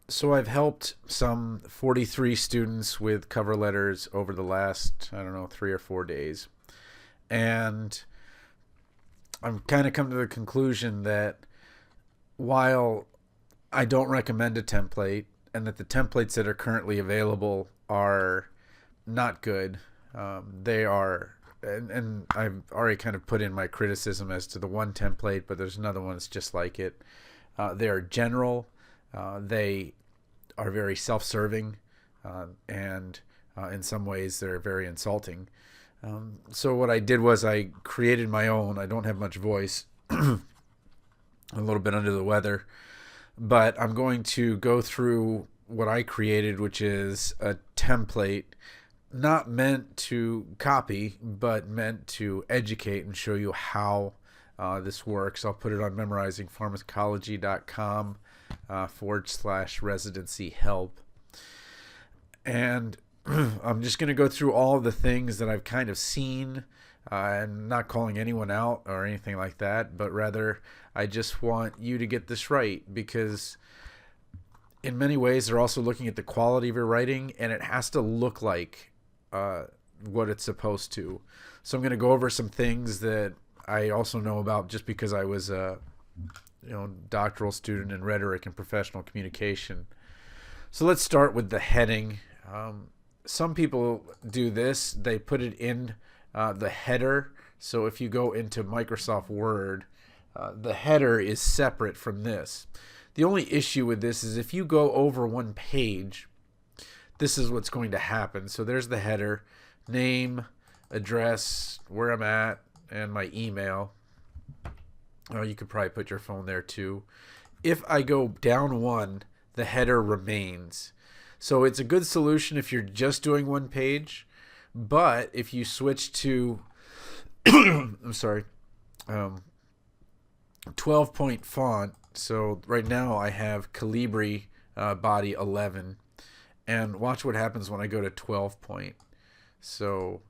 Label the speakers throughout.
Speaker 1: So I've helped some 43 students with cover letters over the last, I don't know, 3 or 4 days. And I've kind of come to the conclusion that while I don't recommend a template and that the templates that are currently available are not good, they are, and I've already kind of put in my criticism as to the one template, but there's another one that's just like it. They are general. They are very self-serving, and in some ways they're very insulting. So what I did was I created my own. I don't have much voice, a little bit under the weather, but I'm going to go through what I created, which is a template not meant to copy, but meant to educate and show you how this works. I'll put it on memorizingpharmacology.com /residency help. And I'm just going to go through all of the things that I've kind of seen, and not calling anyone out or anything like that, but rather I just want you to get this right, because in many ways they're also looking at the quality of your writing, and it has to look like what it's supposed to. So I'm going to go over some things that I also know about just because I was a doctoral student in rhetoric and professional communication. So let's start with the heading. Some people do this. They put it in the header. So if you go into Microsoft Word, the header is separate from this. The only issue with this is if you go over one page, this is what's going to happen. So there's the header, name, address, where I'm at, and my email. You could probably put your phone there too. If I go down one, the header remains. So it's a good solution if you're just doing one page. But if you switch to, I'm sorry, 12-point font. So right now I have Calibri body 11. And watch what happens when I go to 12-point. So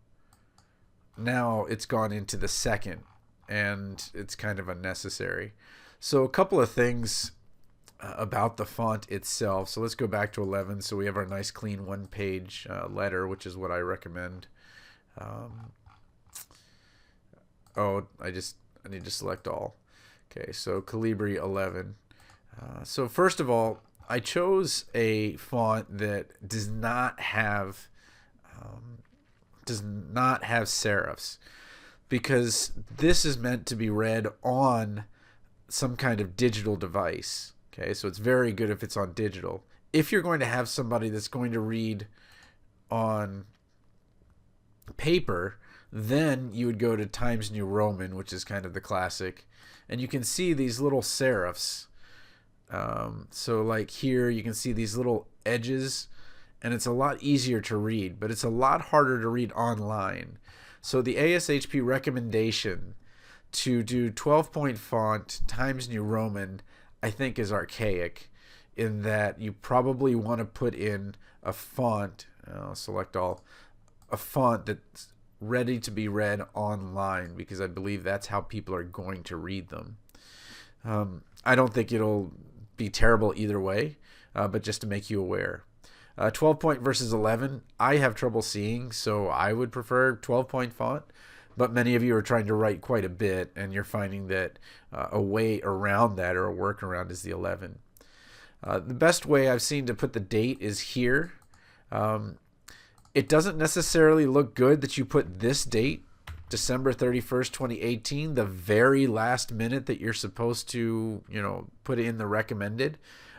Speaker 1: now it's gone into the second, and it's kind of unnecessary. So a couple of things about the font itself. So let's go back to 11. So we have our nice clean one-page letter, which is what I recommend. I need to select all. Okay, so Calibri 11. So first of all, I chose a font that does not have serifs, because this is meant to be read on some kind of digital device. Okay, so it's very good if it's on digital. If you're going to have somebody that's going to read on paper, then you would go to Times New Roman, which is kind of the classic, and you can see these little serifs. So like here you can see these little edges, and it's a lot easier to read, but it's a lot harder to read online. So the ASHP recommendation to do 12-point font Times New Roman, I think, is archaic, in that you probably want to put in a font, select all, a font that's ready to be read online, because I believe that's how people are going to read them. I don't think it'll be terrible either way, but just to make you aware. 12-point versus 11, I have trouble seeing, so I would prefer 12-point font, but many of you are trying to write quite a bit, and you're finding that a way around that, or a workaround, is the 11. The best way I've seen to put the date is here. It doesn't necessarily look good that you put this date, December 31st, 2018, the very last minute that you're supposed to, put in the recommended.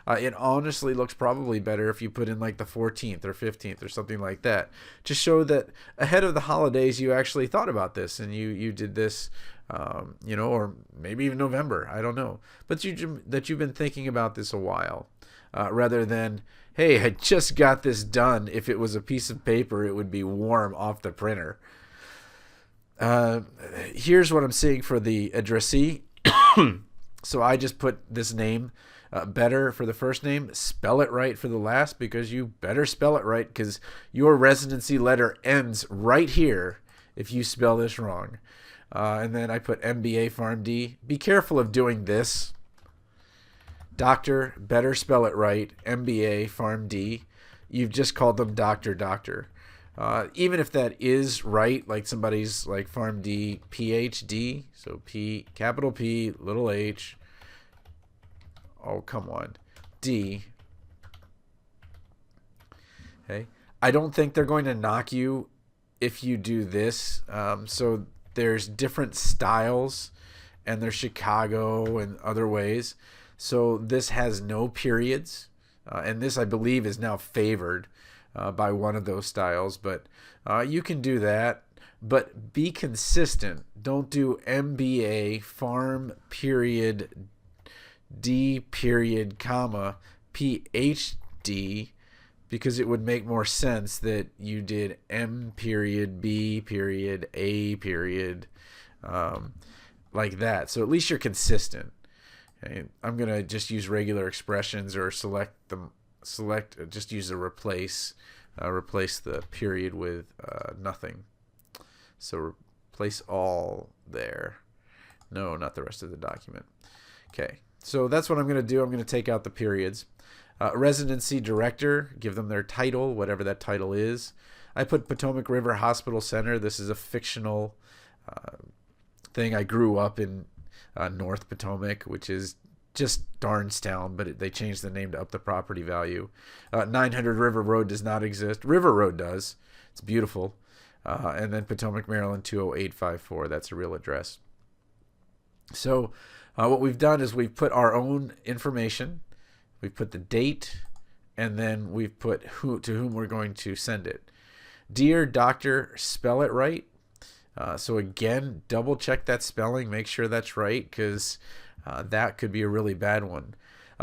Speaker 1: It honestly looks probably better if you put in like the 14th or 15th or something like that, to show that ahead of the holidays you actually thought about this, and you did this, or maybe even November, I don't know, but that you've been thinking about this a while, rather than, hey, I just got this done. If it was a piece of paper, it would be warm off the printer. Here's what I'm seeing for the addressee. So I just put this name, better for the first name, spell it right for the last, because you better spell it right, because your residency letter ends right here if you spell this wrong. And then I put MBA PharmD. Be careful of doing this. Doctor, better spell it right. MBA, PharmD. You've just called them doctor. Even if that is right, like somebody's like PharmD, PhD, so P, capital P, little h, oh, come on, D. Okay. I don't think they're going to knock you if you do this. So there's different styles, and there's Chicago and other ways. So this has no periods. And this, I believe, is now favored by one of those styles. But you can do that. But be consistent. Don't do MBA, Pharm, period, D, period, comma, PhD, because it would make more sense that you did M, period, B, period, A, period, like that. So at least you're consistent. Okay, I'm going to just use regular expressions or just use a replace the period with nothing. So replace all there. No, not the rest of the document. Okay, so that's what I'm going to do. I'm going to take out the periods. Residency director, give them their title, whatever that title is. I put Potomac River Hospital Center. This is a fictional thing. I grew up in North Potomac, which is just Darnestown, but they changed the name to up the property value. 900 River Road does not exist. River Road does. It's beautiful. And then Potomac, Maryland, 20854. That's a real address. So what we've done is we've put our own information. We've put the date, and then we've put to whom we're going to send it. Dear Doctor, spell it right. So again, double check that spelling. Make sure that's right, because that could be a really bad one.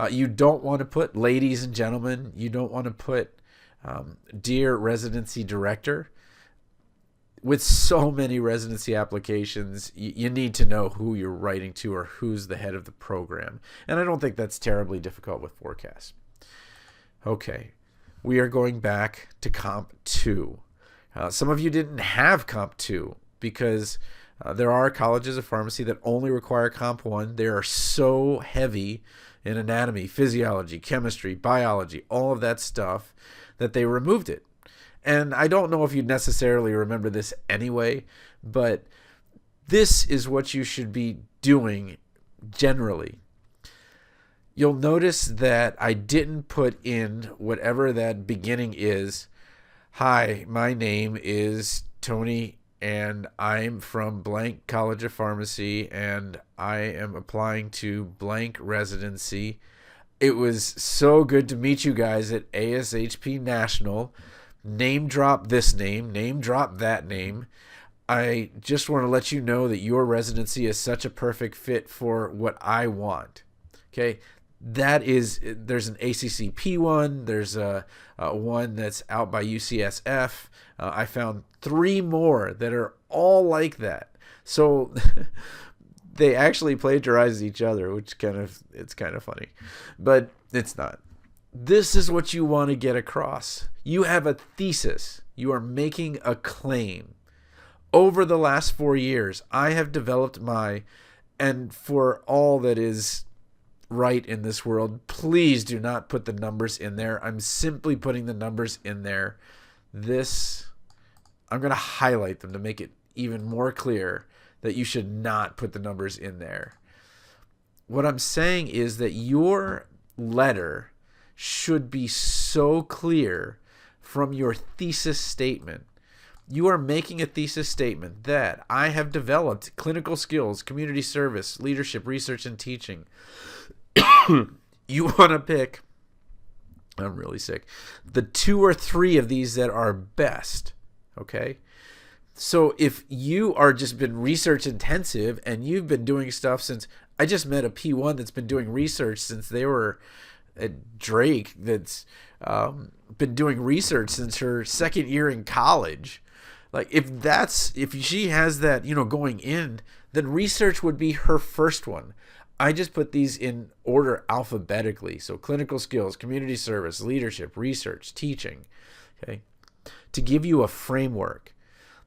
Speaker 1: You don't want to put ladies and gentlemen. You don't want to put dear residency director. With so many residency applications, you need to know who you're writing to or who's the head of the program. And I don't think that's terribly difficult with forecasts. Okay, we are going back to Comp 2. Some of you didn't have Comp 2 because there are colleges of pharmacy that only require Comp 1. They are so heavy in anatomy, physiology, chemistry, biology, all of that stuff that they removed it. And I don't know if you'd necessarily remember this anyway, but this is what you should be doing generally. You'll notice that I didn't put in whatever that beginning is. Hi, my name is Tony, and I'm from blank College of Pharmacy, and I am applying to blank residency. It was so good to meet you guys at ASHP National. Name drop this name, name drop that name. I just want to let you know that your residency is such a perfect fit for what I want. Okay, there's an ACCP one. There's a one that's out by UCSF. I found 3 more that are all like that. So they actually plagiarize each other, which it's kind of funny, but it's not. This is what you want to get across. You have a thesis. You are making a claim. Over the last 4 years, I have developed and for all that is right in this world, please do not put the numbers in there. I'm simply putting the numbers in there. I'm going to highlight them to make it even more clear that you should not put the numbers in there. What I'm saying is that your letter should be so clear from your thesis statement. You are making a thesis statement that I have developed clinical skills, community service, leadership, research, and teaching. You want to pick, I'm really sick, the 2 or 3 of these that are best, okay? So if you are just been research intensive and you've been doing stuff since, I just met a P1 that's been doing research since they were at Drake, that's been doing research since her 2nd year in college. Like if she has that, going in, then research would be her first one. I just put these in order alphabetically. So clinical skills, community service, leadership, research, teaching, okay, to give you a framework.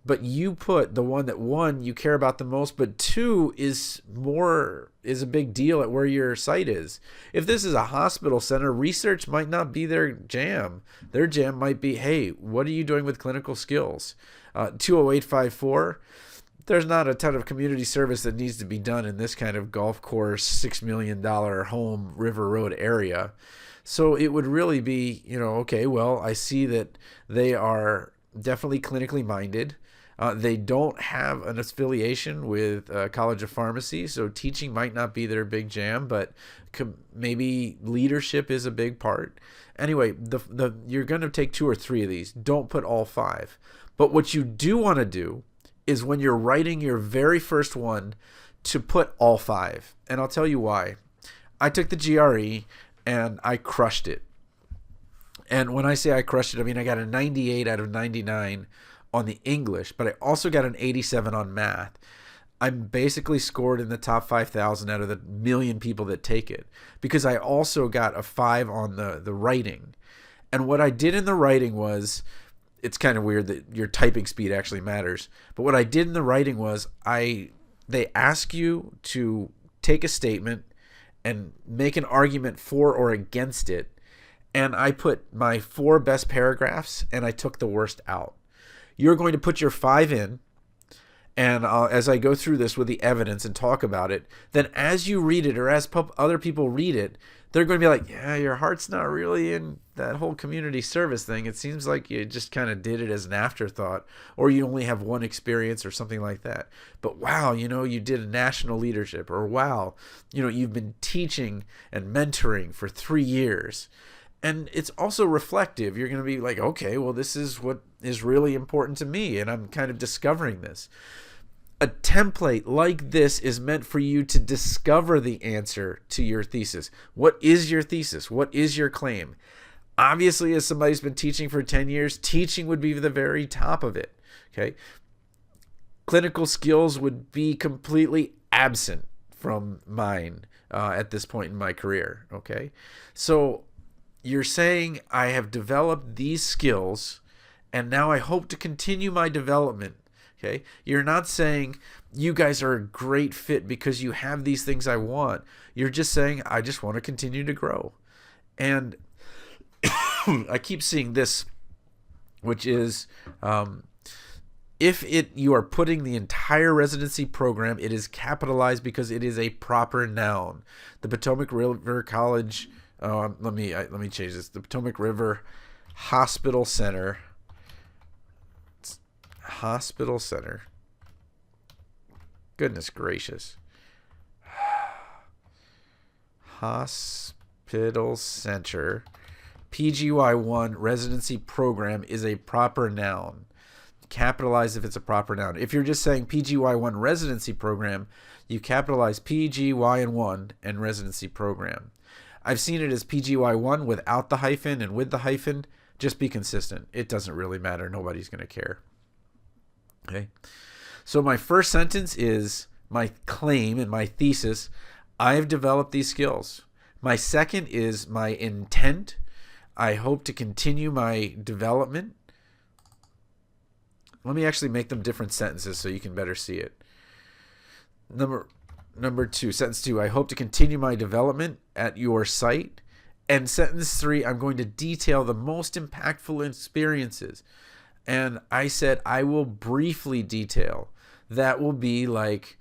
Speaker 1: but you put the one that, one, you care about the most, but two is a big deal at where your site is. If this is a hospital center, research might not be their jam. Their jam might be, hey, what are you doing with clinical skills? 20854, there's not a ton of community service that needs to be done in this kind of golf course, $6 million home River Road area. So it would really be, okay, well, I see that they are definitely clinically minded. They don't have an affiliation with College of Pharmacy, so teaching might not be their big jam, but maybe leadership is a big part. Anyway, you're going to take 2 or 3 of these. Don't put all 5. But what you do want to do is when you're writing your very first one to put all 5. And I'll tell you why. I took the GRE and I crushed it. And when I say I crushed it, I mean I got a 98 out of 99 on the English, but I also got an 87 on math. I'm basically scored in the top 5,000 out of the million people that take it, because I also got a 5 on the writing. And what I did in the writing was, it's kind of weird that your typing speed actually matters, but what I did in the writing was they ask you to take a statement and make an argument for or against it. And I put my 4 best paragraphs and I took the worst out. You're going to put your 5 in, and as I go through this with the evidence and talk about it, then as you read it, or as other people read it, they're going to be like, yeah, your heart's not really in that whole community service thing. It seems like you just kind of did it as an afterthought, or you only have one experience or something like that. But wow, you did a national leadership, or wow, you've been teaching and mentoring for 3 years. And it's also reflective. You're going to be like, okay, well, this is what is really important to me, and I'm kind of discovering this. A template like this is meant for you to discover the answer to your thesis. What is your thesis? What is your claim? Obviously, as somebody who's been teaching for 10 years, teaching would be the very top of it. Okay, clinical skills would be completely absent from mine at this point in my career. Okay, so you're saying I have developed these skills, and now I hope to continue my development. Okay, you're not saying you guys are a great fit because you have these things I want. You're just saying I just want to continue to grow. And I keep seeing this, which is you are putting the entire residency program, it is capitalized because it is a proper noun. The Potomac River College. Let me change this. The Potomac River Hospital Center. Hospital Center. Goodness gracious. Hospital Center. PGY1 residency program is a proper noun. Capitalize if it's a proper noun. If you're just saying PGY1 residency program, you capitalize PGY1 and residency program. I've seen it as PGY1 without the hyphen and with the hyphen. Just be consistent. It doesn't really matter. Nobody's going to care. Okay. So my first sentence is my claim and my thesis. I have developed these skills. My second is my intent. I hope to continue my development. Let me actually make them different sentences so you can better see it. Number 2, sentence 2, I hope to continue my development at your site. And sentence 3, I'm going to detail the most impactful experiences. And I said I will briefly detail. That will be like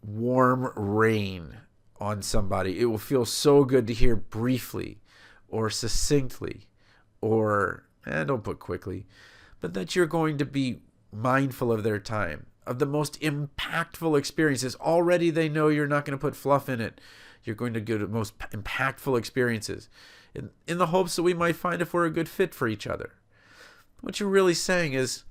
Speaker 1: warm rain on somebody. It will feel so good to hear briefly or succinctly or, don't put quickly, but that you're going to be mindful of their time, of the most impactful experiences. Already they know you're not going to put fluff in it. You're going to go to most impactful experiences in the hopes that we might find if we're a good fit for each other. What you're really saying is,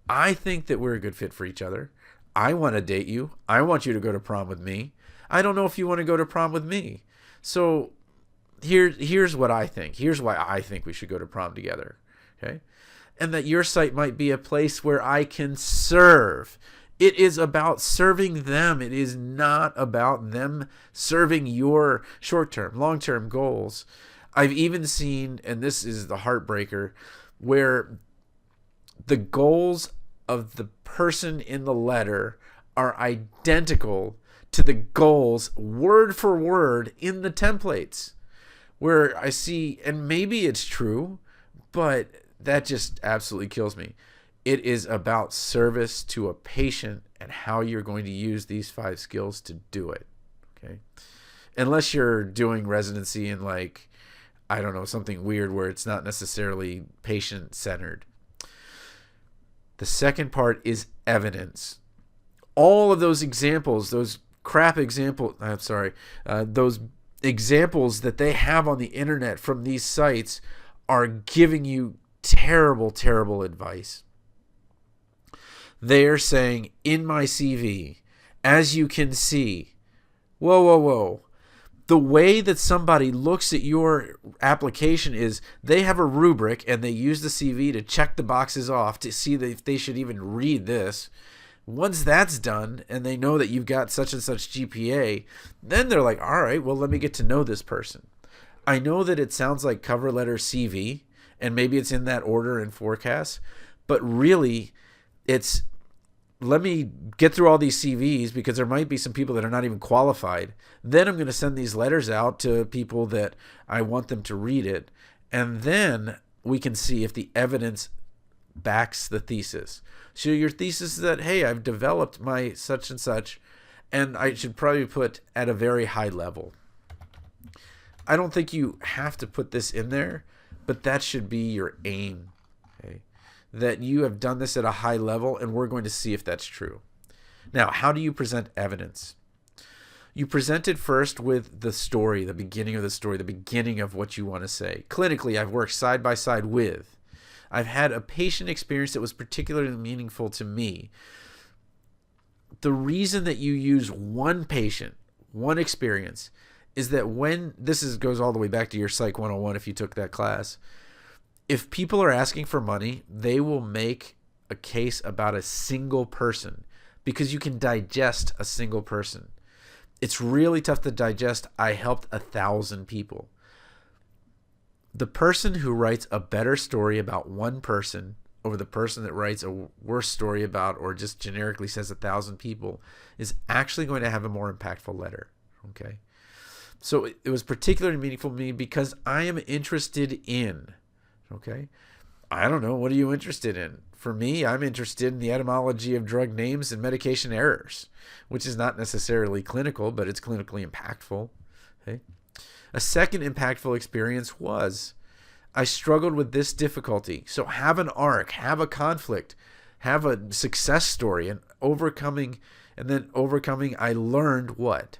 Speaker 1: I think that we're a good fit for each other. I want to date you. I want you to go to prom with me. I don't know if you want to go to prom with me. So here's what I think. Here's why I think we should go to prom together. Okay? And that your site might be a place where I can serve. It is about serving them. It is not about them serving your short-term, long-term goals. I've even seen, and this is the heartbreaker, where the goals of the person in the letter are identical to the goals word for word in the templates. Where I see, and maybe it's true, but that just absolutely kills me. It is about service to a patient and how you're going to use these 5 skills to do it. Okay. Unless you're doing residency in, like, I don't know, something weird where it's not necessarily patient centered. The second part is evidence. All of those examples, those those examples that they have on the internet from these sites are giving you terrible, terrible advice. They're saying, in my CV, as you can see, whoa. The way that somebody looks at your application is they have a rubric and they use the CV to check the boxes off to see if they should even read this. Once that's done and they know that you've got such and such GPA, then they're like, all right, well, let me get to know this person. I know that it sounds like cover letter CV, and maybe it's in that order in forecast, but really it's, let me get through all these CVs because there might be some people that are not even qualified. Then I'm going to send these letters out to people that I want them to read it. And then we can see if the evidence backs the thesis. So your thesis is that, hey, I've developed my such and such, and I should probably put at a very high level. I don't think you have to put this in there, but that should be your aim. Okay? That you have done this at a high level, and we're going to see if that's true. Now, how do you present evidence? You present it first with the story, the beginning of the story, the beginning of what you want to say. Clinically, I've worked side by side with. I've had a patient experience that was particularly meaningful to me. The reason that you use one patient, one experience, is that when goes all the way back to your Psych 101 if you took that class. If people are asking for money, they will make a case about a single person because you can digest a single person. It's really tough to digest. I helped 1,000 people. The person who writes a better story about one person over the person that writes a worse story about or just generically says 1,000 people is actually going to have a more impactful letter. Okay. So it was particularly meaningful to me because I am interested in, okay, I don't know, what are you interested in? For me, I'm interested in the etymology of drug names and medication errors, which is not necessarily clinical, but it's clinically impactful. Okay. A second impactful experience was I struggled with this difficulty. So have an arc, have a conflict, have a success story, and overcoming, I learned what?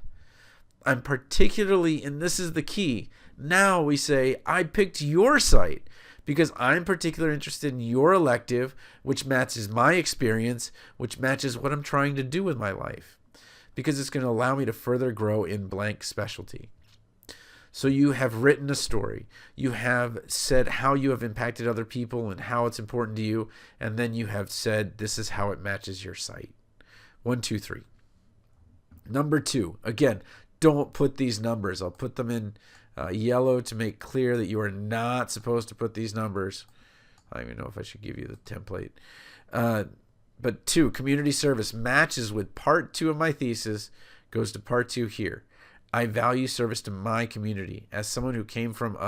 Speaker 1: I'm particularly, and this is the key, now we say, I picked your site because I'm particularly interested in your elective, which matches my experience, which matches what I'm trying to do with my life, because it's going to allow me to further grow in blank specialty. So you have written a story. You have said how you have impacted other people and how it's important to you. And then you have said, this is how it matches your site. 1, 2, 3. Number 2, again, don't put these numbers. I'll put them in yellow to make clear that you are not supposed to put these numbers. I don't even know if I should give you the template. But 2, community service matches with part 2 of my thesis, goes to part 2 here. I value service to my community. As someone who came from,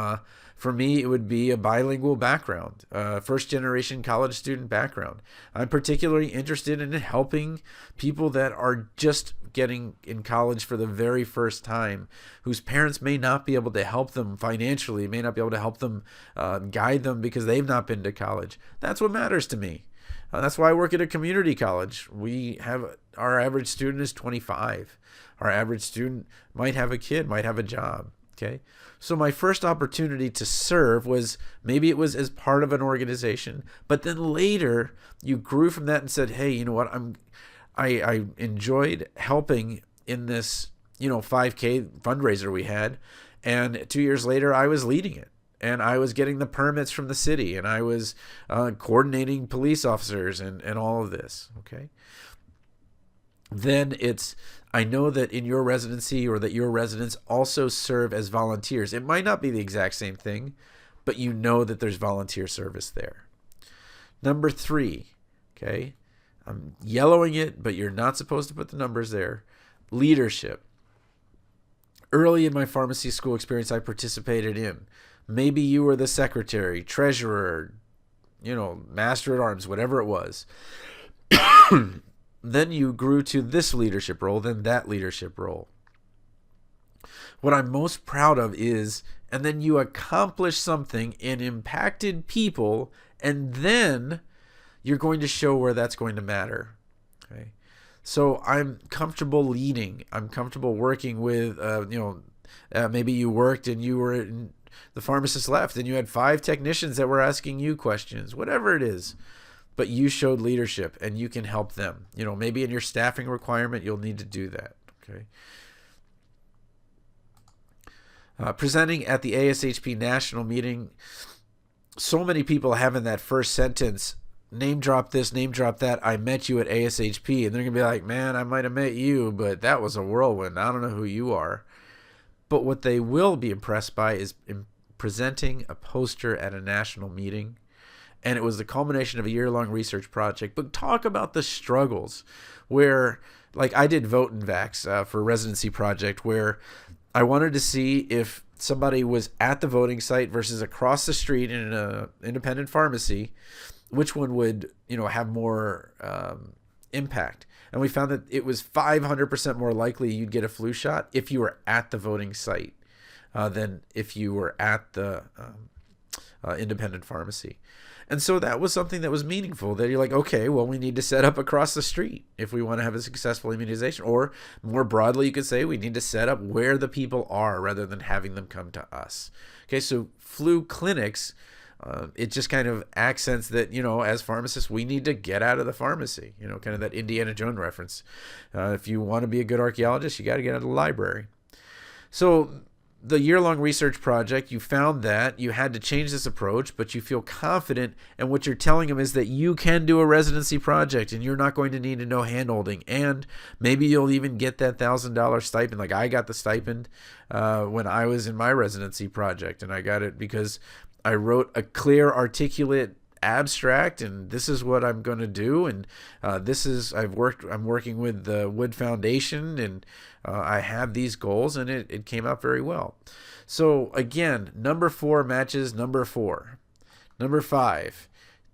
Speaker 1: for me, it would be a bilingual background, first-generation college student background. I'm particularly interested in helping people that are just getting in college for the very first time, whose parents may not be able to help them financially, may not be able to help them, guide them because they've not been to college. That's what matters to me. That's why I work at a community college. Our average student is 25. Our average student might have a kid, might have a job. Okay. So my first opportunity to serve was, maybe it was as part of an organization, but then later you grew from that and said, hey, you know what? I enjoyed helping in this, 5K fundraiser we had. And 2 years later, I was leading it. And I was getting the permits from the city, and I was coordinating police officers and all of this. Okay. Then I know that in your residency or that your residents also serve as volunteers. It might not be the exact same thing, but you know that there's volunteer service there. Number 3, okay, I'm yellowing it, but you're not supposed to put the numbers there. Leadership. Early in my pharmacy school experience, I participated in. Maybe you were the secretary, treasurer, master at arms, whatever it was. Then you grew to this leadership role, then that leadership role. What I'm most proud of is, and then you accomplished something and impacted people, and then you're going to show where that's going to matter. Okay. So I'm comfortable leading. I'm comfortable working with, maybe you worked and you were the pharmacist left and you had 5 technicians that were asking you questions, whatever it is. But you showed leadership and you can help them. Maybe in your staffing requirement, you'll need to do that. Okay. Presenting at the ASHP national meeting, so many people have in that first sentence, name drop this, name drop that, I met you at ASHP. And they're going to be like, man, I might have met you, but that was a whirlwind. I don't know who you are. But what they will be impressed by is presenting a poster at a national meeting. And it was the culmination of a year-long research project. But talk about the struggles where, like I did Vote and Vax for a residency project where I wanted to see if somebody was at the voting site versus across the street in an independent pharmacy, which one would, have more impact. And we found that it was 500% more likely you'd get a flu shot if you were at the voting site than if you were at the independent pharmacy. And so that was something that was meaningful, that you're like, okay, well, we need to set up across the street if we want to have a successful immunization. Or more broadly, you could say we need to set up where the people are rather than having them come to us. Okay, so flu clinics, it just kind of accents that, as pharmacists, we need to get out of the pharmacy, kind of that Indiana Jones reference. If you want to be a good archaeologist, you got to get out of the library. So the year-long research project, you found that you had to change this approach, but you feel confident, and what you're telling them is that you can do a residency project and you're not going to need to know handholding, and maybe you'll even get that $1,000 stipend. Like I got the stipend when I was in my residency project, and I got it because I wrote a clear, articulate abstract, and this is what I'm going to do, and I'm working with the Wood Foundation, and I have these goals, and it came out very well. So again, number 4 matches number 4. Number 5,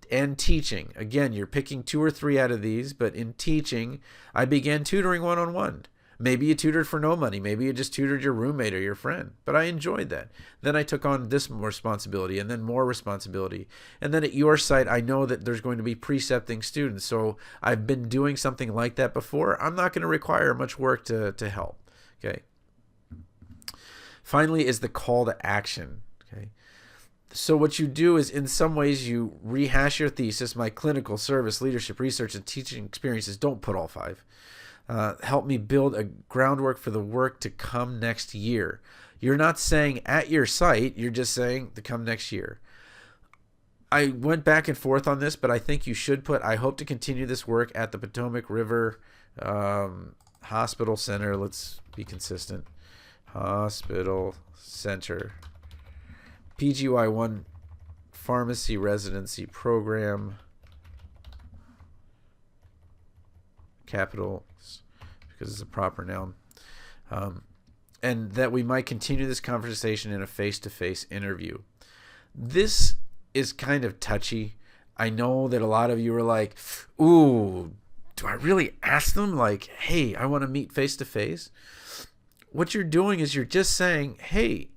Speaker 1: and teaching. Again, you're picking 2 or 3 out of these, but in teaching, I began tutoring one-on-one. Maybe you tutored for no money. Maybe you just tutored your roommate or your friend. But I enjoyed that. Then I took on this responsibility and then more responsibility. And then at your site, I know that there's going to be precepting students. So I've been doing something like that before. I'm not going to require much work to help. Okay. Finally is the call to action. Okay. So what you do is, in some ways, you rehash your thesis. My clinical, service, leadership, research, and teaching experiences. Don't put all 5. Help me build a groundwork for the work to come next year. You're not saying at your site, you're just saying to come next year. I went back and forth on this, but I think you should put, I hope to continue this work at the Potomac River Hospital Center. Let's be consistent. Hospital Center. PGY1 Pharmacy Residency Program. Capital, because it's a proper noun, and that we might continue this conversation in a face-to-face interview. This is kind of touchy. I know that a lot of you are like, ooh, do I really ask them? Like, hey, I want to meet face-to-face. What you're doing is you're just saying, hey,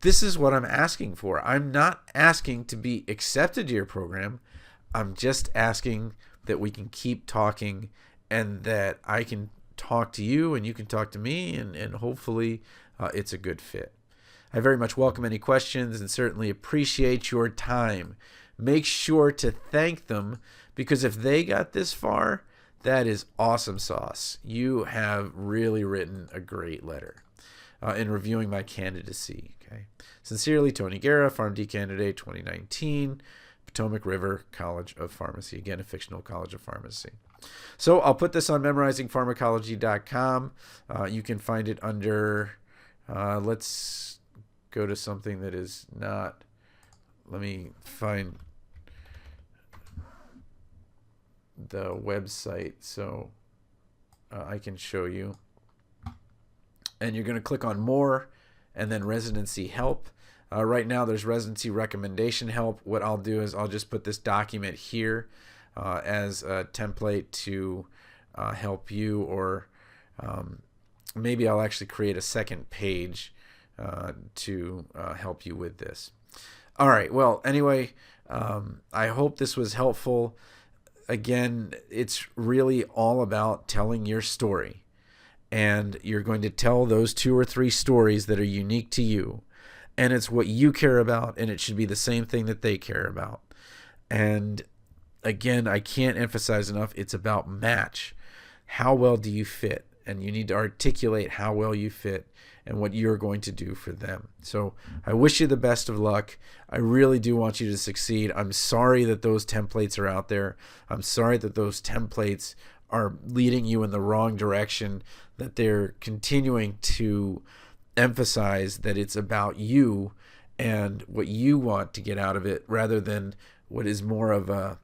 Speaker 1: this is what I'm asking for. I'm not asking to be accepted to your program. I'm just asking that we can keep talking, and that I can talk to you and you can talk to me, and hopefully it's a good fit. I very much welcome any questions and certainly appreciate your time. Make sure to thank them, because if they got this far, that is awesome sauce. You have really written a great letter in reviewing my candidacy. Okay. Sincerely, Tony Guerra, PharmD candidate 2019, Potomac River College of Pharmacy. Again, a fictional college of pharmacy. So I'll put this on memorizingpharmacology.com. You can find it under, let's go to something that is not, let me find the website so I can show you. And you're going to click on More and then Residency Help. Right now there's Residency Recommendation Help. What I'll do is I'll just put this document here as a template to help you, or maybe I'll actually create a second page to help you with this. All right, well, anyway, I hope this was helpful. Again, it's really all about telling your story. And you're going to tell those 2 or 3 stories that are unique to you. And it's what you care about, and it should be the same thing that they care about. And again, I can't emphasize enough, it's about match. How well do you fit? And you need to articulate how well you fit and what you're going to do for them. So I wish you the best of luck. I really do want you to succeed. I'm sorry that those templates are out there. I'm sorry that those templates are leading you in the wrong direction, that they're continuing to emphasize that it's about you and what you want to get out of it, rather than what is more of a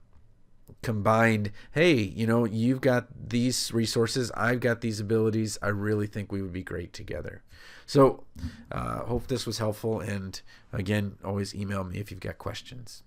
Speaker 1: combined, hey, you know, you've got these resources, I've got these abilities, I really think we would be great together. So hope this was helpful, and again, always email me if you've got questions.